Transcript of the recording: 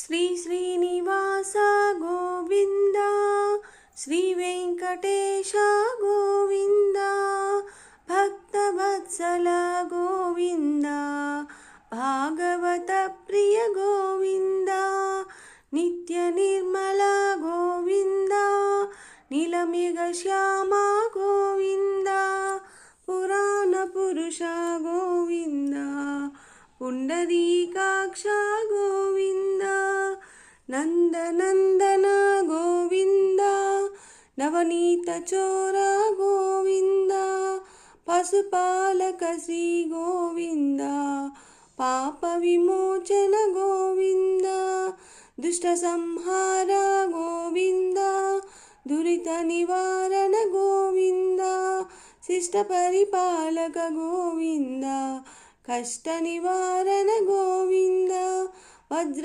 శ్రీ శ్రీనివాస గోవింద, శ్రీ వెంకటేశ గోవింద, భక్తవత్సల గోవింద, భాగవత ప్రియ గోవింద, నిత్య నిర్మల గోవింద, నీలమేఘ శ్యామ గోవింద, పురాణ పురుష గోవింద, పుండరీకాక్ష గోవింద, నందనందన గోవింద, నవనీత చోర గోవింద, పశుపాలక శ్రీ గోవింద, పాప విమోచన గోవింద, దుష్ట సంహార గోవింద, దురిత నివారణ గోవింద, శిష్ట పరిపాలక గోవింద, కష్ట నివారణ గోవింద, వజ్ర